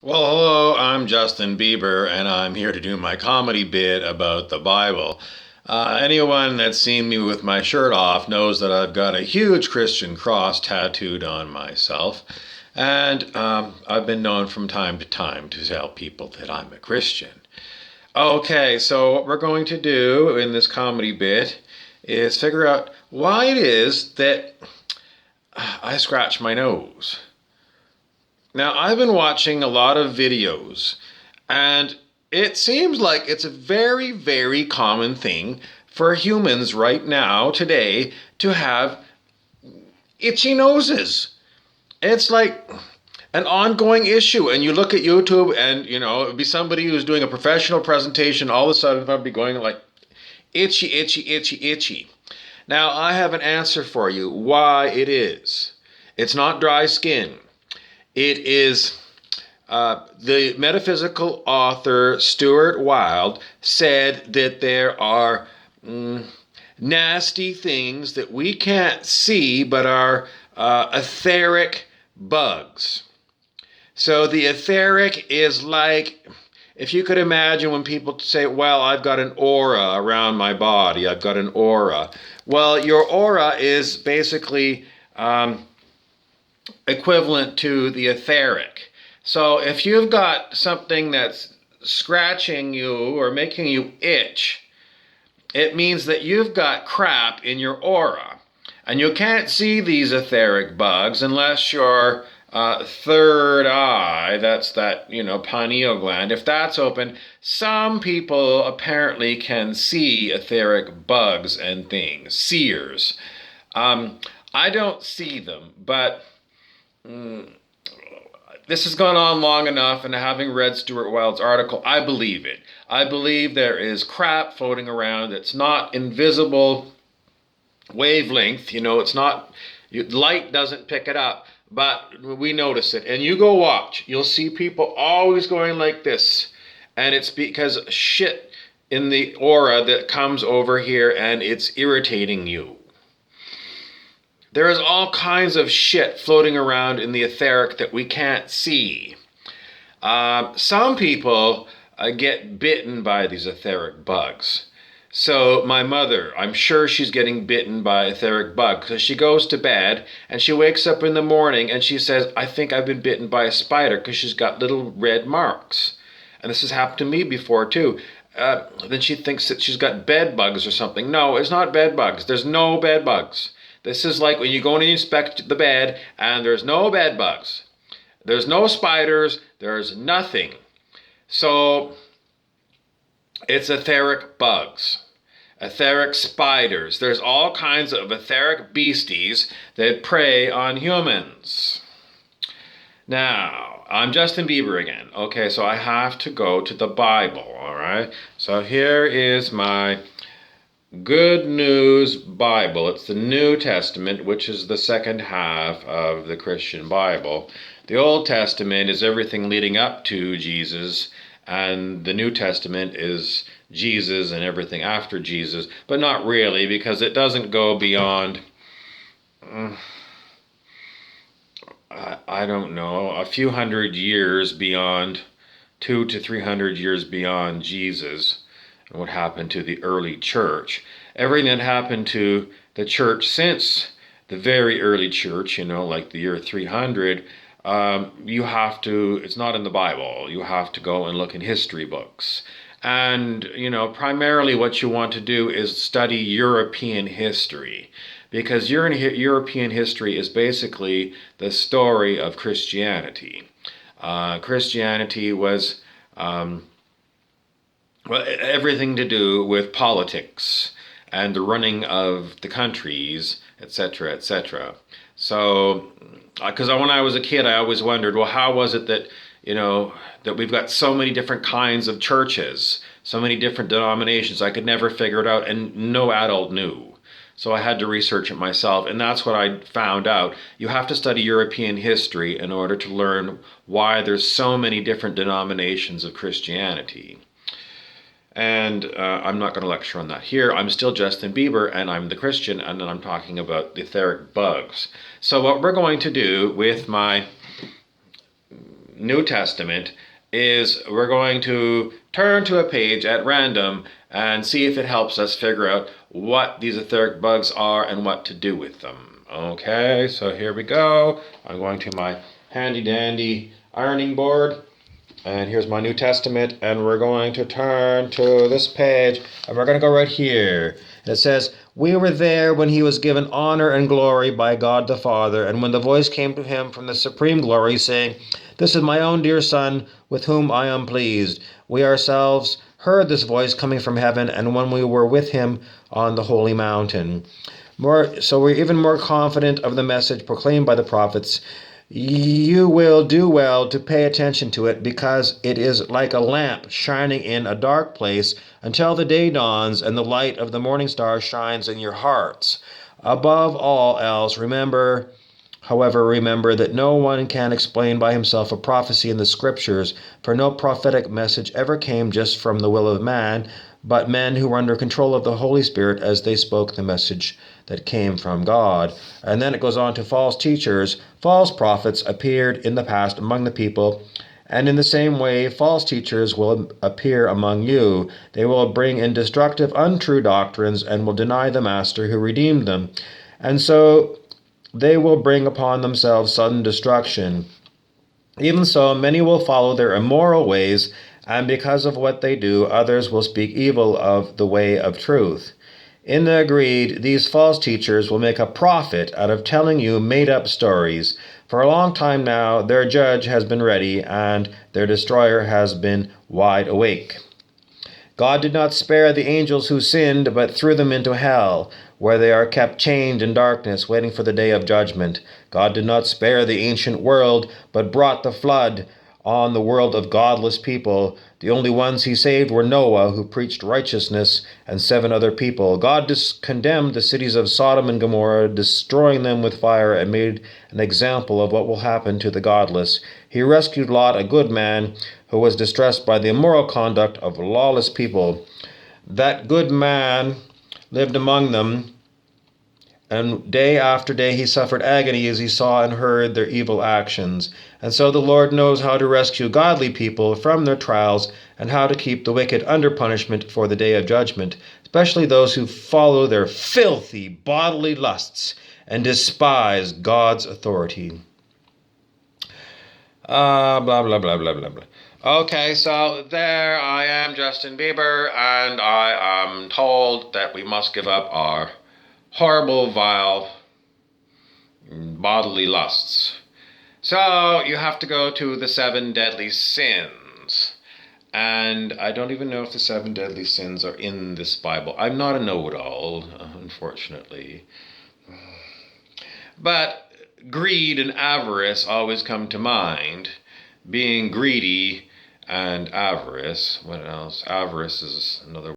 Well, hello, I'm Justin Bieber, and I'm here to do my comedy bit about the Bible. Anyone that's seen me with my shirt off knows that I've got a huge Christian cross tattooed on myself, and I've been known from time to time to tell people that I'm a Christian. Okay, so what we're going to do in this comedy bit is figure out why it is that I scratch my nose. Now, I've been watching a lot of videos, and it seems like it's a very, very common thing for humans right now, today, to have itchy noses. It's like an ongoing issue. And you look at YouTube, and it would be somebody who's doing a professional presentation, all of a sudden, I'd be going like itchy, itchy, itchy, itchy. Now, I have an answer for you why it is. It's not dry skin. It is the metaphysical author Stuart Wilde said that there are nasty things that we can't see but are etheric bugs. So the etheric is like, if you could imagine when people say, well, I've got an aura around my body, I've got an aura. Well, your aura is basically equivalent to the etheric. So if you've got something that's scratching you or making you itch, it means that you've got crap in your aura. And you can't see these etheric bugs unless your third eye, that's that, pineal gland, if that's open, some people apparently can see etheric bugs and things, seers. I don't see them, but this has gone on long enough, and having read Stuart Wilde's article, I believe it. I believe there is crap floating around that's not invisible wavelength. It's not, light doesn't pick it up, but we notice it. And you go watch, you'll see people always going like this. And it's because shit in the aura that comes over here and it's irritating you. There is all kinds of shit floating around in the etheric that we can't see. Some people get bitten by these etheric bugs. So my mother, I'm sure she's getting bitten by etheric bug because she goes to bed and she wakes up in the morning and she says, I think I've been bitten by a spider, because she's got little red marks. And this has happened to me before too. Then she thinks that she's got bed bugs or something. No, it's not bed bugs. There's no bed bugs. This is like when you go and inspect the bed and there's no bed bugs. There's no spiders. There's nothing. So it's etheric bugs, etheric spiders. There's all kinds of etheric beasties that prey on humans. Now, I'm Justin Bieber again. Okay, so I have to go to the Bible, all right? So here is my Good News Bible. It's the New Testament, which is the second half of the Christian Bible. The Old Testament is everything leading up to Jesus, and the New Testament is Jesus and everything after Jesus, but not really, because it doesn't go beyond, I don't know, a few hundred years beyond, 200 to 300 years beyond Jesus. And what happened to the early church. Everything that happened to the church since the very early church, like the year 300, you have to, it's not in the Bible. You have to go and look in history books. And, primarily what you want to do is study European history, because European history is basically the story of Christianity. Christianity was everything to do with politics and the running of the countries, etc., etc. So, because when I was a kid, I always wondered, well, how was it that, that we've got so many different kinds of churches, so many different denominations? I could never figure it out, and no adult knew. So I had to research it myself, and that's what I found out. You have to study European history in order to learn why there's so many different denominations of Christianity. And I'm not going to lecture on that here. I'm still Justin Bieber, and I'm the Christian, and I'm talking about the etheric bugs. So what we're going to do with my New Testament is we're going to turn to a page at random and see if it helps us figure out what these etheric bugs are and what to do with them. Okay, so here we go. I'm going to my handy dandy ironing board, and here's my New Testament, and we're going to turn to this page, and we're going to go right here. And it says, "We were there when he was given honor and glory by God the Father, and when the voice came to him from the supreme glory, saying, 'This is my own dear Son, with whom I am pleased.' We ourselves heard this voice coming from heaven, and when we were with him on the holy mountain." So we're even more confident of the message proclaimed by the prophets. You will do well to pay attention to it, because it is like a lamp shining in a dark place until the day dawns and the light of the morning star shines in your hearts. Above all else, remember that no one can explain by himself a prophecy in the scriptures, for no prophetic message ever came just from the will of man, but men who were under control of the Holy Spirit as they spoke the message that came from God. And then it goes on to false teachers. False prophets appeared in the past among the people, and in the same way false teachers will appear among you. They will bring in destructive, untrue doctrines and will deny the Master who redeemed them. And so they will bring upon themselves sudden destruction. Even so, many will follow their immoral ways, and because of what they do, others will speak evil of the way of truth. In the greed, these false teachers will make a profit out of telling you made-up stories. For a long time now, their judge has been ready, and their destroyer has been wide awake. God did not spare the angels who sinned, but threw them into hell, where they are kept chained in darkness, waiting for the day of judgment. God did not spare the ancient world, but brought the flood on the world of godless people. The only ones he saved were Noah, who preached righteousness, and 7 other people. God condemned the cities of Sodom and Gomorrah, destroying them with fire, and made an example of what will happen to the godless. He rescued Lot, a good man, who was distressed by the immoral conduct of lawless people. That good man lived among them, and day after day he suffered agony as he saw and heard their evil actions. And so the Lord knows how to rescue godly people from their trials and how to keep the wicked under punishment for the day of judgment, especially those who follow their filthy bodily lusts and despise God's authority. Blah, blah, blah, blah, blah, blah. Okay, so there I am, Justin Bieber, and I am told that we must give up our horrible, vile, bodily lusts. So you have to go to the 7 deadly sins. And I don't even know if the 7 deadly sins are in this Bible. I'm not a know-it-all, unfortunately. But greed and avarice always come to mind. Being greedy and avarice. What else? Avarice is another